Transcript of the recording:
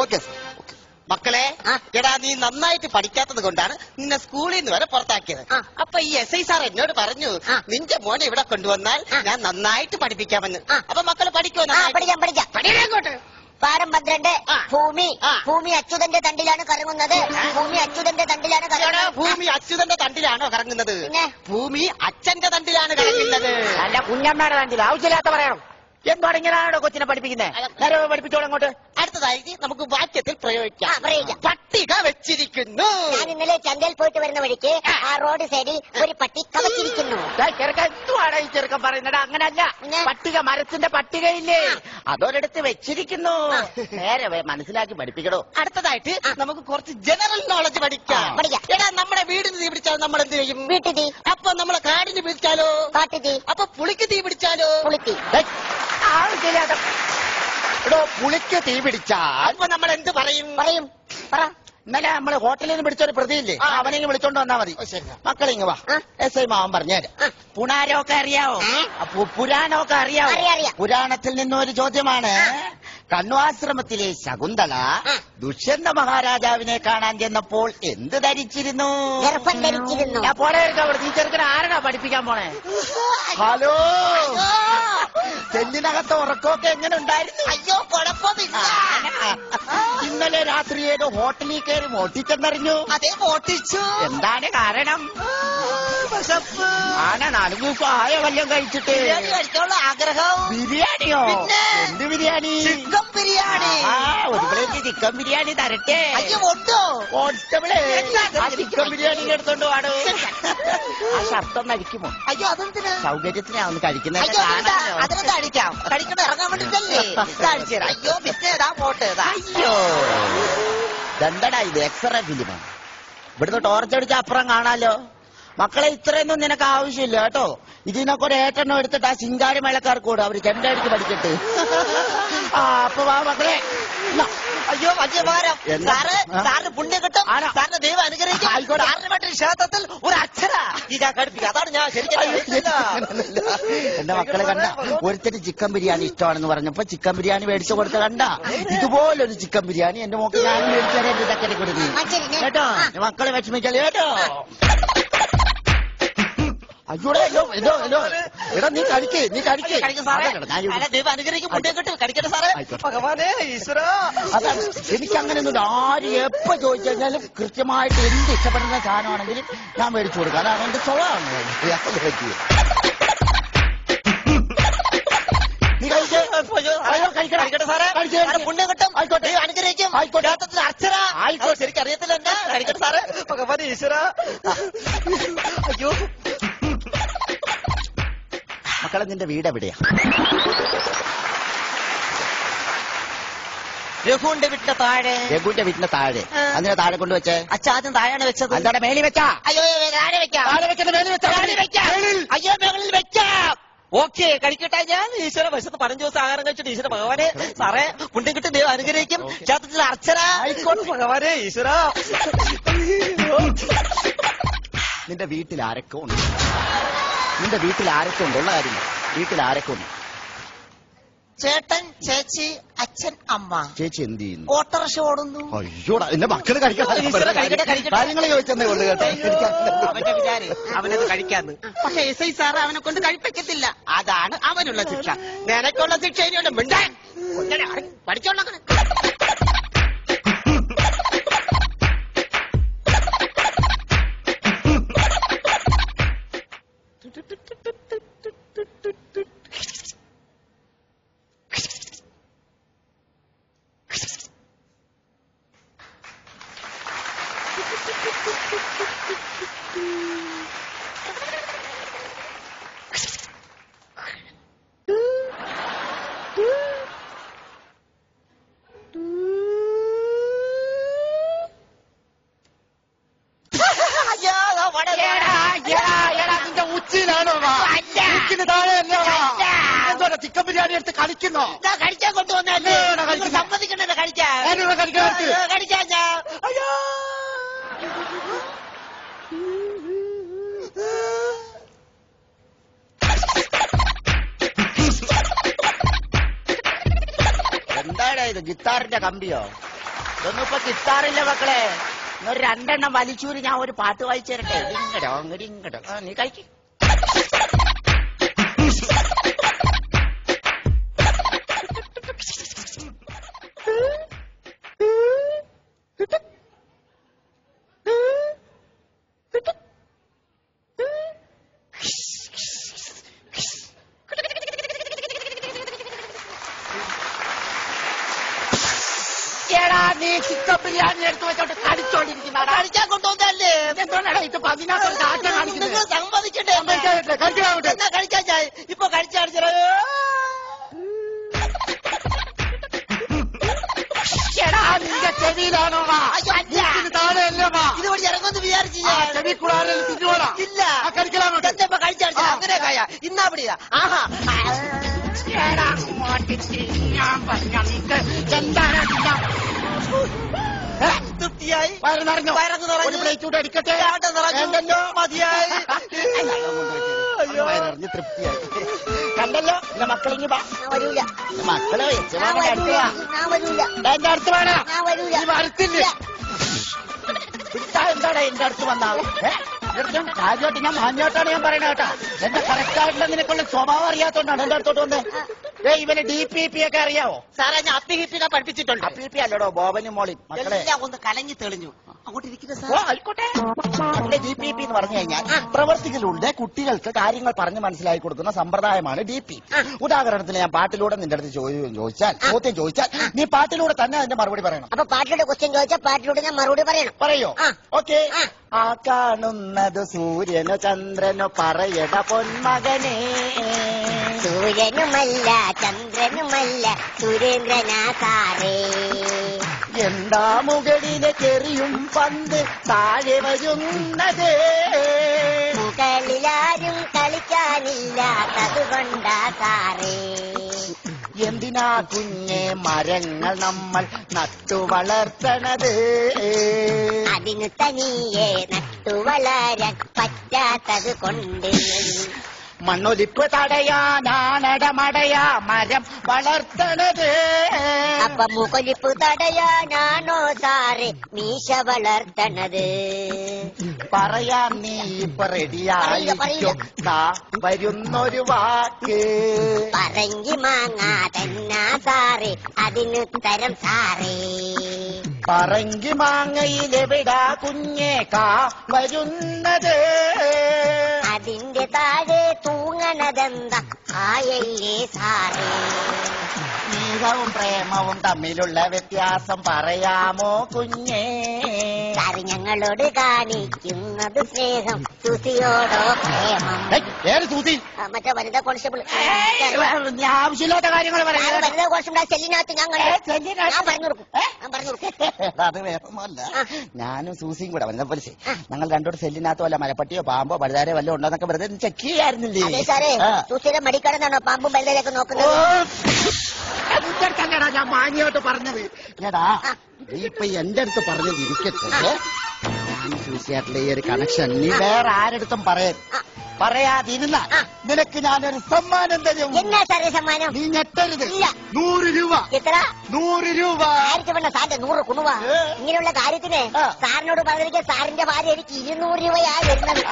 Okay മക്കളെ, എടാ നീ നന്നായിട്ട് പഠിക്കാത്തത് കൊണ്ടാണ് നിന്നെ സ്കൂളിൽ നിന്ന് വരെ പുറത്താക്കിയത്. അപ്പൊ ഈ SI സാർ എന്നോട് പറഞ്ഞു, നിന്റെ മോനെ ഇവിടെ കൊണ്ടുവന്നാൽ ഞാൻ നന്നായിട്ട് പഠിപ്പിക്കാമെന്ന്. അപ്പൊ മക്കള് പഠിക്കുമോ? പഠിക്കാം. പാഠം 12. ഭൂമി അച്യുതന്റെ തണ്ടിലാണ് കറങ്ങുന്നത്. ഭൂമി അച്യുതന്റെ തണ്ടിലാണ് കറങ്ങുന്നത്. ഭൂമി അച്യുതന്റെ തണ്ടിലാണോ കറങ്ങുന്നത്? ഭൂമി അച്ഛന്റെ തണ്ടിലാണ് കറങ്ങുന്നത്. അല്ല, കുഞ്ഞമ്മയുടെ തണ്ടിൽ. ആവശ്യമില്ലാത്ത പറയണം. എന്താണ് ഇങ്ങനെയാണോ കൊച്ചിനെ പഠിപ്പിക്കുന്നത്? നേരെ പഠിപ്പിച്ചോളൂ അങ്ങോട്ട്. അടുത്തതായി നമുക്ക് വാക്യത്തിൽ പ്രയോഗിക്കാം. പട്ടിക വെച്ചിരിക്കുന്നു. ഞാൻ ഇന്നലെ ചന്തയിൽ പോയിട്ട് വരുന്ന വഴിക്ക് ആ റോഡ് സൈഡിൽ ഒരു പട്ടിക വെച്ചിരിക്കുന്നു. ചെറുക്കൻ എന്തുവാണ് ഈ ചെറുക്കൻ പറയുന്നത്? അങ്ങനല്ല, പട്ടിക, മരത്തിന്റെ പട്ടികയില്ലേ, അതൊരിടത്ത് വെച്ചിരിക്കുന്നു. നേരെ മനസ്സിലാക്കി പഠിപ്പിക്കണോ. അടുത്തതായിട്ട് നമുക്ക് കുറച്ച് ജനറൽ നോളജ് പഠിക്കാം. എടാ, നമ്മുടെ വീടിന് തീ പിടിച്ചാൽ നമ്മൾ എന്ത് ചെയ്യും? വീട്ടുതീ. അപ്പൊ നമ്മളെ കാടിന് പിടിച്ചാലോ? കാട്ടുതീ. അപ്പൊ പുളിക്ക് തീ പിടിച്ചാലോ? പുളിത്തീ. ആവശ്യമില്ലാത്ത പുളിക്ക് തീ പിടിച്ചാൽ അപ്പൊ നമ്മൾ എന്ത് പറയും? ഇന്നലെ നമ്മള് ഹോട്ടലിൽ നിന്ന് പിടിച്ചൊരു പ്രതിയില്ലേ, അവനെങ്കിൽ വിളിച്ചോണ്ട് വന്നാ മതി. മക്കളിങ്ങ് വാ. SI മാവൻ പറഞ്ഞുതരാം. പുണാരമൊക്കെ അറിയാവോ? പുരാണമൊക്കെ അറിയാവോ? പുരാണത്തിൽ നിന്നൊരു ചോദ്യമാണ്. കണ്വാശ്രമത്തിലെ ശകുന്തള ദുഷ്യന്ത മഹാരാജാവിനെ കാണാൻ ചെന്നപ്പോൾ എന്ത് ധരിച്ചിരുന്നു? ഗർഭം ധരിച്ചിരുന്നു. പോളെ ഈ ചെറുക്കനെ ആരാ പഠിപ്പിക്കാൻ പോണേ? ഹലോ, ചെല്ലിനകത്ത് ഉറക്കമൊക്കെ എങ്ങനെ ഉണ്ടായിരുന്നു? അയ്യോ, കുഴപ്പമില്ല. ഇന്നലെ രാത്രി ഏതോ ഹോട്ടലിൽ കയറി മോട്ടിച്ചെന്നറിഞ്ഞു. അതേ, മോട്ടിച്ചു. എന്താണ് കാരണം? ആന 4 ദിവസം ആയ വല്ലതും കഴിച്ചിട്ട് കഴിക്കാനുള്ള ആഗ്രഹം. ബിരിയാണിയോ? എന്ത് ബിരിയാണി? ചിക്കൻ ബിരിയാണി. ഒരു പ്ലേറ്റ് ചിക്കൻ ബിരിയാണി തരട്ടെ. അയ്യോ, ഉണ്ടോ? കോൺസ്റ്റബിളെ, ചിക്കൻ ബിരിയാണി എടുത്തോണ്ട് പാടോ. ആ ഷർട്ടൊന്ന് അടിക്കുമോ? അയ്യോ, അതെന്തിനാ? സൗകര്യത്തിനാ ഒന്ന് കഴിക്കുന്നത്. അതിനെന്താ അടിക്കാം? കഴിക്കണ ഇറങ്ങാൻ വേണ്ടിട്ടല്ലേ? കാണിച്ചുതരാം. അയ്യോ, പിന്നെ പോട്ടെ. അയ്യോ, ഇതെന്തടാ ഇത്? എക്സ്റേ ഫിലിമാണ്. ഇവിടുന്ന് ടോർച്ചടിച്ച അപ്പുറം കാണാലോ. മക്കളെ, ഇത്രയൊന്നും നിനക്ക് ആവശ്യമില്ല കേട്ടോ. ഇതിനൊക്കെ ഒരു ഏറ്റെണ്ണം എടുത്തിട്ട് ആ ശിങ്കാരി മേളക്കാർക്ക് കൂടെ അവര് ചെണ്ടടിച്ച് പഠിക്കട്ടെ. അപ്പൊ വാ മക്കളെ. അയ്യോ, വലിയ ഭാരം. സാറിന് പുണ്യം കിട്ടും. സാറിന് ദൈവം അനുഗ്രഹിക്കും. സാറിന് വേണ്ടി ക്ഷേത്രത്തിൽ ഒരു അക്ഷര ഇതാ ഘടിപ്പിക്കുക. അതാണ് ഞാൻ ശരിക്കും. എന്റെ മക്കളെ കണ്ട, ഒരുത്തര് ചിക്കൻ ബിരിയാണി ഇഷ്ടമാണെന്ന് പറഞ്ഞപ്പോ ചിക്കൻ ബിരിയാണി മേടിച്ചു കൊടുത്ത കണ്ട. ഇതുപോലൊരു ചിക്കൻ ബിരിയാണി എന്റെ മോക്ക് ഞാനും മേടിച്ചാൽ എന്റെ ചക്കരെ കൊടുത്തു കേട്ടോ. മക്കളെ വിഷമിക്കല്ലേ കേട്ടോ. അയ്യോടെ, എടാ നീ കഴിക്കേ. ദൈവം അനുഗ്രഹിക്കും. പുണ്യം കിട്ടും. കഴിക്കട്ടെ സാറേ. ഭഗവാനേ, ഈശ്വര. അതാണ് എനിക്ക് അങ്ങനെയൊന്നും ആര് എപ്പോ ചോദിച്ചു കഴിഞ്ഞാലും കൃത്യമായിട്ട് എന്ത് ഇഷ്ടപ്പെടുന്ന സാധനമാണെങ്കിലും ഞാൻ മേടിച്ചു കൊടുക്കാം. അതാണ് എന്റെ സ്വഭാവം. നീ കഴിക്കട്ടെ സാറേ. പുണ്യം കിട്ടും. ആയിക്കോട്ടെ, അനുഗ്രഹിക്കും. ആയിക്കോട്ടെ, അർച്ചന. ആയിക്കോട്ടെ, ശരിക്കും അറിയത്തില്ല എന്നെ. കഴിക്കട്ടെ സാറേ. ഭഗവാൻ ഈശ്വര. അയ്യോ, മക്കളെ, നിന്റെ വീട് എവിടെയാ? രഘുവിന്റെ വീട്ടിന്റെ താഴെ. രഘുവിന്റെ വീട്ടിന്റെ താഴെ. അതിനെ താഴെ കൊണ്ടുവച്ചേ? അച്ഛാദ്യം താഴെയാണ് വെച്ചത്. എന്താണ് മേളി വെച്ചാ? അയ്യോ, താഴെ വെക്കാം. അയ്യോ, മേളിൽ വെക്കാം. ഓക്കെ, കഴിക്കട്ടെ. ഞാൻ ഈശ്വര വശത്ത് 15 ദിവസം ആഹാരം കഴിച്ചിട്ട് ഈശ്വര ഭഗവാനെ സാറേ പുണ്യം കിട്ടും. ദൈവം അനുഗ്രഹിക്കും. ക്ഷേത്രത്തിൽ അർച്ചന. ആയിക്കോട്ടെ ഭഗവാനെ ഈശ്വര. നിന്റെ വീട്ടിൽ ആരൊക്കെ ഉണ്ട്? നിന്റെ വീട്ടിൽ ആരൊക്കെ ഉണ്ട്? ഉള്ള കാര്യം, വീട്ടിൽ ആരൊക്കെ ഉണ്ട്? ചേട്ടൻ, ചേച്ചി, അച്ഛൻ, അമ്മ. ചേച്ചി എന്ത് ചെയ്യുന്നു? ഓട്ടോറിക്ഷ ഓടുന്നു. അയ്യോടാ, എന്റെ മക്കള് കാര്യങ്ങൾ ചോദിച്ചെന്നേ ഉള്ളു കേട്ടോ. അവന്റെ വിചാരം അവനത് കഴിക്കാന്ന്. പക്ഷെ SI സാറ് അവനെ കൊണ്ട് കഴിപ്പിക്കത്തില്ല. അതാണ് അവനുള്ള ശിക്ഷ. നിനക്കുള്ള ശിക്ഷ ഇനിയുണ്ട്. മിണ്ടാൻ പഠിച്ചോളാം. ചിക്കൻ ബിരിയാണി എടുത്ത് കളിക്കുന്നോ? കഴിക്കാൻ കൊണ്ടുവന്നല്ലേ. സമ്മതിക്കണ്ടല്ലോ കഴിക്കാൻ. കഴിക്കാൻ ഞാൻ. അയ്യോ, എന്താണ് ഇത്? ഗിത്താറിന്റെ കമ്പിയോ? ഇതൊന്നും ഇപ്പൊ കിട്ടാറില്ല മക്കളെ. ഒരു 2 എണ്ണം വലിച്ചൂരി ഞാൻ ഒരു പാട്ട് വായിച്ചു തരട്ടെ. ഇങ്ങടോ നീ കഴിക്ക്. നീ ചിക്കൻ ബിരിയാണി എടുത്തു വെച്ചോട്ട് കടിച്ചോണ്ടിരിക്കുന്ന കഴിക്കാൻ കൊണ്ടുവന്നല്ലേ? എന്തുകൊണ്ടാണ് ഇത് 16 നിങ്ങൾ സമ്മതിക്കണ്ടേ? എന്നാ കഴിക്കാൻ ചായ ഇപ്പൊ കഴിച്ചാടിച്ചോ. നിന്റെ ചെവിയിലാണോ? ഇതുവഴി ഇറങ്ങുമെന്ന് വിചാരിച്ചു ചെവി കൂടാതെ തിരിഞ്ഞോളാം. ഇല്ല. കഴിക്കലാമോ? ഇപ്പൊ കഴിച്ചാടിച്ച അങ്ങനെ കായ ഇന്നാ പിടിയാ. ആഹാ തൃപ്തിയായി. ഒരു പ്ലേറ്റ് കൂടെ അടിക്കട്ടെ. മതിയായി. വയറിഞ്ഞ് തൃപ്തിയായി. കണ്ടല്ലോ എന്റെ മക്കളിങ്ങി വരൂല. മക്കളെ വെച്ച് ഞാൻ വരൂല. എന്റെ അടുത്ത് വേണം. ഞാൻ വരൂല. വരത്തില്ല. എന്താടാ എന്റെ അടുത്ത് വന്നാവ്? കാര്യമായിട്ട് ഞാൻ മാഞ്ഞോട്ടാണ് ഞാൻ പറയണ കേട്ടാ. എന്റെ കറക്റ്റ് ആയിട്ടുള്ള നിനക്കുള്ള സ്വഭാവം അറിയാത്തോണ്ടാണ് എന്റെ അടുത്തോട്ട് വന്നേ. ഇവന് DPP ഒക്കെ അറിയാവോ? സാറേ ഞാൻ അപ്പിഹിപ്പിനെ പഠിപ്പിച്ചിട്ടുണ്ട്. DPP അല്ലടോ ബോബനും മോളിയും. മക്കളെ എല്ലാം ഒന്ന് കലങ്ങി തെളിഞ്ഞു. അങ്ങോട്ട് ഇരിക്കുന്ന ഓ ആയിക്കോട്ടെ. മക്കളെ DPP എന്ന് പറഞ്ഞു കഴിഞ്ഞാൽ പ്രവർത്തികളിലൂടെ കുട്ടികൾക്ക് കാര്യങ്ങൾ പറഞ്ഞ് മനസ്സിലാക്കി കൊടുക്കുന്ന സമ്പ്രദായമാണ് DP. ഉദാഹരണത്തിന് ഞാൻ പാട്ടിലൂടെ നിന്റെ അടുത്ത് ചോദ്യം ചോദിച്ചാൽ നീ പാട്ടിലൂടെ തന്നെ അതിന്റെ മറുപടി പറയണം. അപ്പൊ പാട്ടിലൂടെ ക്വസ്റ്റ്യൻ ചോദിച്ചാൽ പാട്ടിലൂടെ ഞാൻ മറുപടി പറയണം. പറയോ? ഓക്കെ. ആ കാണുന്നത് സൂര്യനോ ചന്ദ്രനോ പറയട പൊന്മകനെ. സൂര്യനുമല്ല ചന്ദ്രനുമല്ല സുരേന്ദ്രനാ സാറേ. എന്താ മുകളിലെ ചെറിയും പന്ത് താഴെ വരുന്നത്? മുകളിലാരും കളിക്കാനില്ലാത്തതുകൊണ്ടാ സാറേ. എന്തിനാ കുഞ്ഞെ മരങ്ങൾ നമ്മൾ നട്ടു വളർത്തണത്? അതിന് തനിയെ നട്ടുവളരാൻ പറ്റാത്തത് കൊണ്ട്. മണ്ണൊലിപ്പ് തടയാനാണടമടയാ മരം വളർത്തണത്. അപ്പൊ മുകൊലിപ്പ് തടയാനാണോ സാറേ മീശ വളർത്തണത്? പറയാൻ നീ ഇപ്പൊ റെഡിയായിരിക്കും. വരുന്നൊരു വാക്ക് പറങ്കി മാങ്ങാ തന്നാ സാറേ അതിനുത്തരം സാറേ. പറങ്കി മാങ്ങയിലെവിടാ കുഞ്ഞേ കാ വരുന്നത്? അതിന്റെ താഴെ തൂങ്ങണതെന്താ ആയല്ലേ സാറേ? സ്നേഹവും പ്രേമവും തമ്മിലുള്ള വ്യത്യാസം പറയാമോ കുഞ്ഞേ? സാറ് ഞങ്ങളോട് കാണിക്കുന്നത് സ്നേഹം, സുസിയോടോ പ്രേമം. ഏത് സൂസി? മറ്റേ വനിതാ കോൺസ്റ്റബിൾ ആവശ്യമില്ലാത്ത കാര്യങ്ങൾ പറയാം. വനിതാ കോൺസ്റ്റബിൾ സെല്ലിനകത്ത് ഞാൻ പറഞ്ഞു കൊടുക്കും. അത് വേറൊന്നുമല്ല. ഞാനും സൂസിയും കൂടെ വനിതാ പോലീസ് ഞങ്ങൾ രണ്ടോട് സെല്ലിനകത്ത് വല്ല മരപ്പട്ടിയോ പാമ്പോ പഴുതാരോ വല്ലതും ഉണ്ടോന്നൊക്കെ വെറുതെ ചെക്ക് ചെയ്യായിരുന്നില്ലേ? അതെ സാറേ. സൂസിയുടെ മടിക്കടന്നാണോ പാമ്പും പഴുതാരൊക്കെ നോക്കുന്നത്? തന്നെടാ ഞാൻ മാന്യോട്ട് പറഞ്ഞത്. എടാ ഇപ്പൊ എന്റെ അടുത്ത് പറഞ്ഞത് ഇരിക്കട്ടെ. സൂസിയായിട്ടുള്ള ഈ ഒരു കണക്ഷൻ നീ വേറെ ആരെടുത്തും പറയാതിരുന്ന നിനക്ക് ഞാനൊരു സമ്മാനം തരും. എന്നാ സാറേ സമ്മാനം? നീ ഞെട്ടരുത്. 100 രൂപ. എത്ര? 100 രൂപ. ആയിരിക്കും വേണ്ട സാറിന്റെ 100 കുണുവ. ഇങ്ങനെയുള്ള കാര്യത്തിന് സാറിനോട് പറഞ്ഞിരിക്കാൻ സാറിന്റെ ഭാര്യ എനിക്ക് 200 രൂപയായി വരുന്നത്.